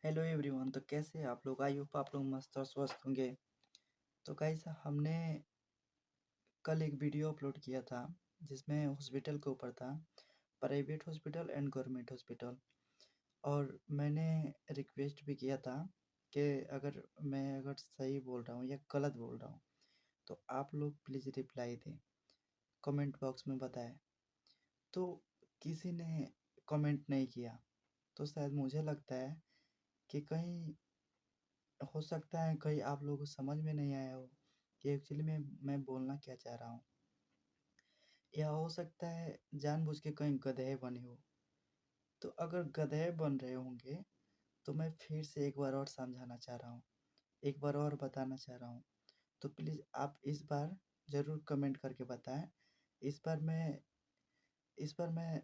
Hello everyone. तो कैसे हैं आप लोग? आई होप आप लोग मस्त और स्वस्थ होंगे। तो गाइस, हमने कल एक वीडियो अपलोड किया था जिसमें हॉस्पिटल के ऊपर था, private hospital and government hospital. और मैंने रिक्वेस्ट भी किया था कि अगर सही बोल रहा हूँ या गलत बोल रहा हूँ तो आप लोग प्लीज़ रिप्लाई दें, कमेंट बॉक्स में बताएं। तो किसी ने कमेंट नहीं किया, तो शायद मुझे लगता है कि कहीं हो सकता है कहीं आप लोगों को समझ में नहीं आया हो कि एक्चुअली मैं बोलना क्या चाह रहा हूँ, या हो सकता है जानबूझ के कहीं गधे बने हो। तो अगर गधे बन रहे होंगे तो मैं फिर से एक बार और समझाना चाह रहा हूँ, एक बार और बताना चाह रहा हूँ। तो प्लीज़ आप इस बार ज़रूर कमेंट करके बताएं। इस बार मैं इस बार मैं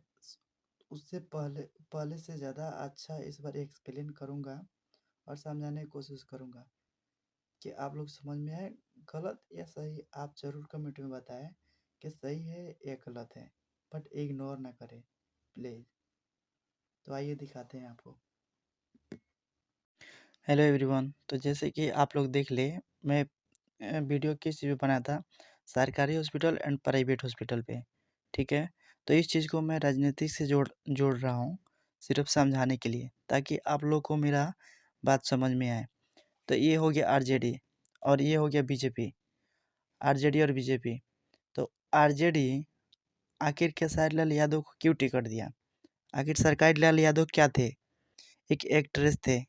उससे पहले पहले से ज़्यादा अच्छा इस बार एक्सप्लेन करूँगा और समझाने की कोशिश करूँगा कि आप लोग समझ में आए। गलत या सही आप ज़रूर कमेंट में बताएं कि सही है या गलत है, बट इग्नोर ना करें प्लीज़। तो आइए दिखाते हैं आपको। Hello everyone. तो जैसे कि आप लोग देख ले, मैं वीडियो किस चीज़ पे बनाया था, सरकारी हॉस्पिटल एंड प्राइवेट हॉस्पिटल पे। ठीक है, तो इस चीज़ को मैं राजनीतिक से जोड़ जोड़ रहा हूँ, सिर्फ समझाने के लिए, ताकि आप लोग को मेरा बात समझ में आए। तो ये हो गया आरजेडी और ये हो गया बीजेपी। आरजेडी और बीजेपी। तो आरजेडी आखिर खेसारी लाल यादव को क्यों टिकट दिया? आखिर सरकारी लाल यादव क्या थे? एक एक्ट्रेस थे।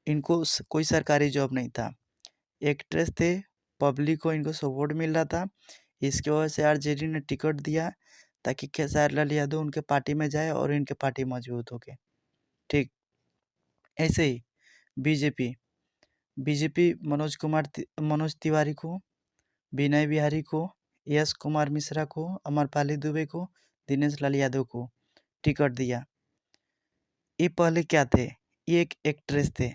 इनको कोई सरकारी जॉब नहीं था, एक्ट्रेस थे। पब्लिक को इनको सपोर्ट मिल रहा था, इसकी वजह से आरजेडी ने टिकट दिया ताकि खेसारी लाल यादव उनके पार्टी में जाए और इनके पार्टी मजबूत हो गए। ठीक ऐसे ही बीजेपी बीजेपी मनोज तिवारी को, विनय बिहारी को, यश कुमार मिश्रा को, अमरपाली दुबे को, दिनेश लाल यादव को टिकट दिया। ये पहले क्या थे? ये एक एक्ट्रेस थे।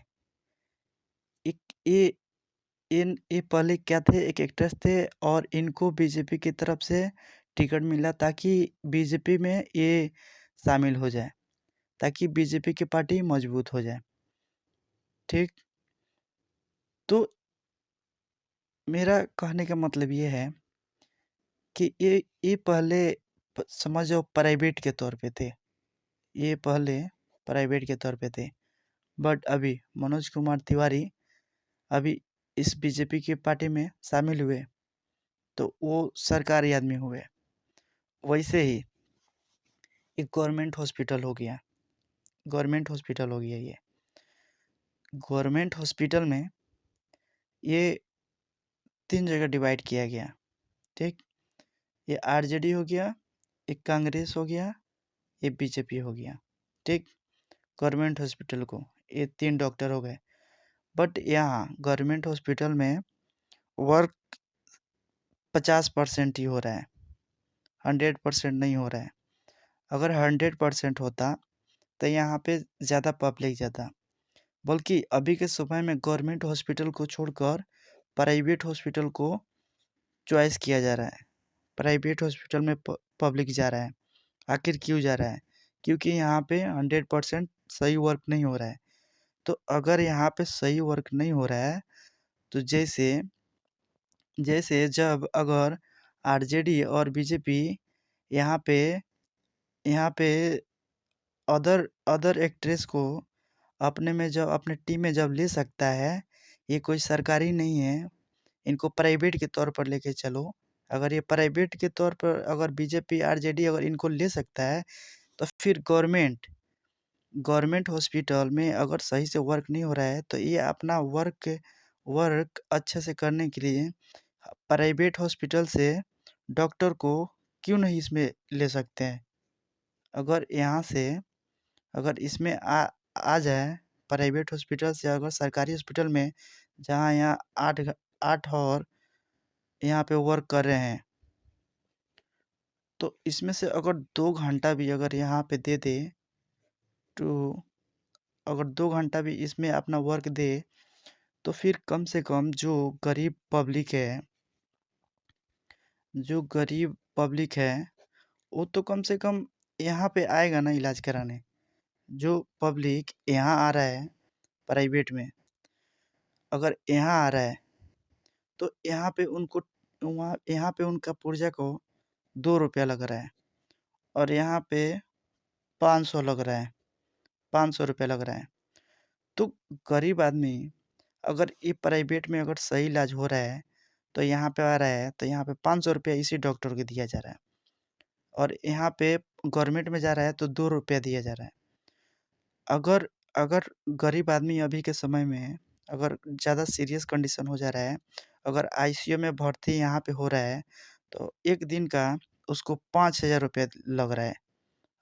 एक ये ये पहले क्या थे? एक एक्ट्रेस थे और इनको बीजेपी की तरफ से टिकट मिला ताकि बीजेपी में ये शामिल हो जाए, ताकि बीजेपी की पार्टी मजबूत हो जाए। ठीक, तो मेरा कहने का मतलब ये है कि ये पहले समझो प्राइवेट के तौर पे थे। ये पहले प्राइवेट के तौर पे थे, बट अभी मनोज कुमार तिवारी अभी इस बीजेपी की पार्टी में शामिल हुए तो वो सरकारी आदमी हुए। वैसे ही एक गवर्नमेंट हॉस्पिटल हो गया, गवर्नमेंट हॉस्पिटल हो गया। ये गवर्नमेंट हॉस्पिटल में ये 3 जगह डिवाइड किया गया। ठीक, ये आरजेडी हो गया, एक कांग्रेस हो गया, ये बीजेपी हो गया। ठीक, गवर्नमेंट हॉस्पिटल को ये 3 डॉक्टर हो गए। बट यहाँ गवर्नमेंट हॉस्पिटल में वर्क 50% ही हो रहा है, 100% नहीं हो रहा है। अगर 100% होता तो यहाँ पे ज़्यादा पब्लिक जाता। बल्कि अभी के समय में गवर्नमेंट हॉस्पिटल को छोड़कर प्राइवेट हॉस्पिटल को चॉइस किया जा रहा है। प्राइवेट हॉस्पिटल में पब्लिक जा रहा है। आखिर क्यों जा रहा है? क्योंकि यहाँ पे 100% सही वर्क नहीं हो रहा है। तो अगर यहाँ पे सही वर्क नहीं हो रहा है तो जैसे जैसे जब अगर आरजेडी और बीजेपी यहाँ पे यहाँ पे अदर अदर एक्ट्रेस को अपने टीम में जब ले सकता है, ये कोई सरकारी नहीं है, इनको प्राइवेट के तौर पर लेके चलो। अगर ये प्राइवेट के तौर पर अगर बीजेपी आरजेडी अगर इनको ले सकता है तो फिर गवर्नमेंट हॉस्पिटल में अगर सही से वर्क नहीं हो रहा है तो ये अपना वर्क अच्छे से करने के लिए प्राइवेट हॉस्पिटल से डॉक्टर को क्यों नहीं इसमें ले सकते हैं? अगर यहाँ से अगर इसमें आ जाए प्राइवेट हॉस्पिटल से अगर सरकारी हॉस्पिटल में, जहाँ यहाँ 8 और यहाँ पे वर्क कर रहे हैं, तो इसमें से अगर 2 घंटा भी अगर यहाँ पे दे दे, तो अगर 2 घंटा भी इसमें अपना वर्क दे तो फिर कम से कम जो गरीब पब्लिक है वो तो कम से कम यहाँ पे आएगा ना इलाज कराने। जो पब्लिक यहाँ आ रहा है प्राइवेट में, अगर यहाँ आ रहा है तो यहाँ पे उनका पुर्जा को 2 रुपया लग रहा है और यहाँ पे 500 लग रहा है, 500 रुपया लग रहा है। तो गरीब आदमी अगर ये प्राइवेट में अगर सही इलाज हो रहा है तो यहाँ पे आ रहा है तो यहाँ पे 500 रुपया इसी डॉक्टर को दिया जा रहा है और यहाँ पे गवर्नमेंट में जा रहा है तो 2 रुपया दिया जा रहा है। अगर अगर गरीब आदमी अभी के समय में अगर ज़्यादा सीरियस कंडीशन हो जा रहा है, अगर आईसीयू में भर्ती यहाँ पे हो रहा है तो एक दिन का उसको 5,000 रुपया लग रहा है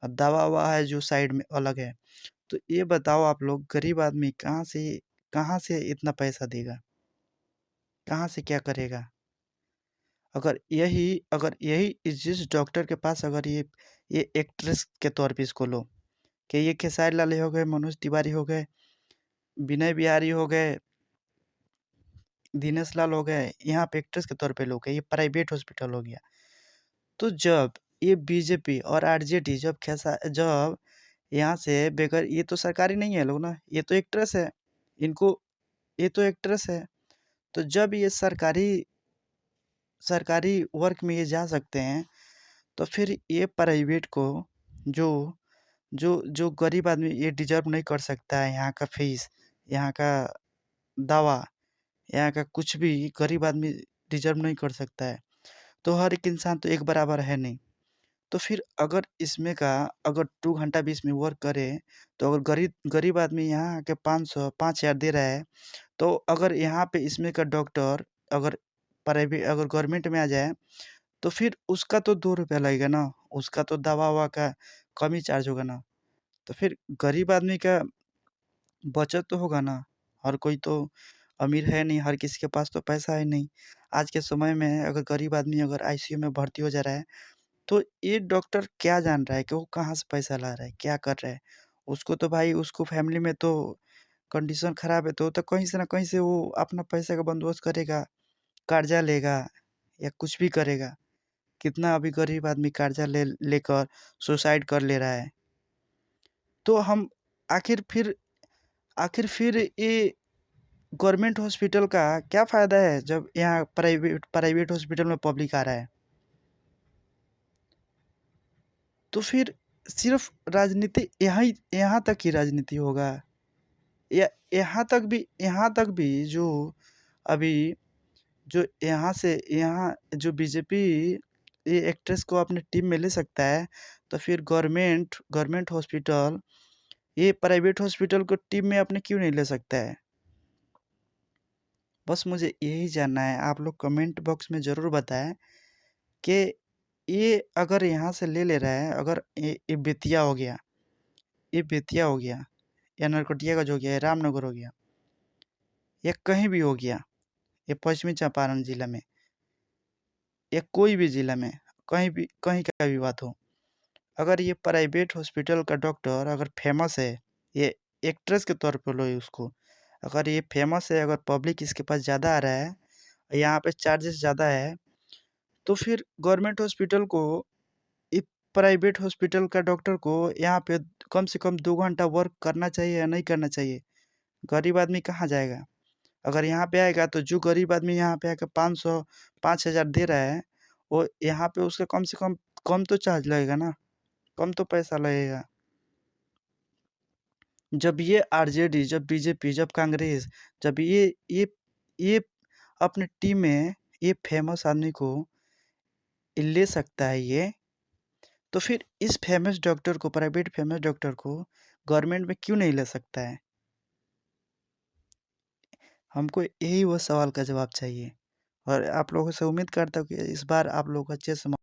और दवा-ववा है जो साइड में अलग है। तो ये बताओ आप लोग, गरीब आदमी कहाँ से इतना पैसा देगा? कहाँ से क्या करेगा? अगर यही जिस डॉक्टर के पास अगर ये एक्ट्रेस के तौर पे इसको लो कि ये खेसारी लाल हो गए, मनोज तिवारी हो गए, विनय बिहारी हो गए, दिनेश लाल हो गए, यहाँ पे एक्ट्रेस के तौर पे लोग हैं, ये प्राइवेट हॉस्पिटल हो गया। तो जब ये बीजेपी और आरजेडी जब यहाँ से बेगर, ये तो सरकारी नहीं है लोग ना, ये तो एक्ट्रेस है, इनको ये तो एक्ट्रेस है। तो जब ये सरकारी वर्क में ये जा सकते हैं तो फिर ये प्राइवेट को जो जो जो गरीब आदमी ये डिज़र्व नहीं कर सकता है, यहाँ का फीस, यहाँ का दवा, यहाँ का कुछ भी गरीब आदमी डिज़र्व नहीं कर सकता है। तो हर एक इंसान तो एक बराबर है नहीं। तो फिर अगर इसमें का अगर 2 घंटा भी इसमें वर्क करे तो अगर गरीब गरीब आदमी यहाँ आके 500 5,000 दे रहा है तो अगर यहाँ पे इसमें का डॉक्टर अगर प्राइवेट अगर गवर्नमेंट में आ जाए तो फिर उसका तो 2 रुपया लगेगा ना, उसका तो दवा-ववा का कम ही चार्ज होगा ना। तो फिर गरीब आदमी का बचत तो होगा ना। हर कोई तो अमीर है नहीं, हर किसी के पास तो पैसा है नहीं। आज के समय में अगर गरीब आदमी अगर आईसीयू में भर्ती हो जा रहा है तो ये डॉक्टर क्या जान रहा है कि वो कहाँ से पैसा ला रहा है, क्या कर रहा है? उसको तो भाई उसको फैमिली में तो कंडीशन खराब है, तो कहीं से न कहीं से वो अपना पैसे का बंदोबस्त करेगा, कर्जा लेगा या कुछ भी करेगा। कितना अभी गरीब आदमी कर्जा लेकर सुसाइड कर ले रहा है। तो हम आखिर फिर आखिर फिर ये गवर्नमेंट हॉस्पिटल का क्या फ़ायदा है जब यहाँ प्राइवेट हॉस्पिटल में पब्लिक आ रहा है? तो फिर सिर्फ़ राजनीति यहाँ तक ही राजनीति होगा या यहाँ तक भी अभी यहाँ जो बीजेपी ये एक्ट्रेस को अपनी टीम में ले सकता है, तो फिर गवर्नमेंट हॉस्पिटल ये प्राइवेट हॉस्पिटल को टीम में अपने क्यों नहीं ले सकता है? बस मुझे यही जानना है, आप लोग कमेंट बॉक्स में ज़रूर बताएँ कि ये अगर यहाँ से ले रहा है, अगर ये बेतिया हो गया, या नरकटियागंज हो गया, या रामनगर हो गया, या कहीं भी हो गया, या पश्चिमी चंपारण जिला में, या कोई भी जिला में, कहीं का भी बात हो, अगर ये प्राइवेट हॉस्पिटल का डॉक्टर अगर फ़ेमस है, ये एक्ट्रेस के तौर पे लो उसको, अगर ये फ़ेमस है, अगर पब्लिक इसके पास ज़्यादा आ रहा है, यहाँ पे चार्जेस ज़्यादा है, तो फिर गवर्नमेंट हॉस्पिटल को ये प्राइवेट हॉस्पिटल का डॉक्टर को यहाँ पे कम से कम 2 घंटा वर्क करना चाहिए या नहीं करना चाहिए? गरीब आदमी कहाँ जाएगा? अगर यहाँ पे आएगा तो जो गरीब आदमी यहाँ पे आके 500 5,000 दे रहा है, वो यहाँ पे उसका कम से कम तो चार्ज लगेगा ना, कम तो पैसा लगेगा। जब ये आरजेडी, जब बीजेपी, जब कांग्रेस, जब ये अपनी टीम में ये फ़ेमस आदमी को ले सकता है ये, तो फिर इस फ़ेमस डॉक्टर को, प्राइवेट फ़ेमस डॉक्टर को गवर्नमेंट में क्यों नहीं ले सकता है? हमको यही वो सवाल का जवाब चाहिए और आप लोगों से उम्मीद करता हूँ कि इस बार आप लोग अच्छे से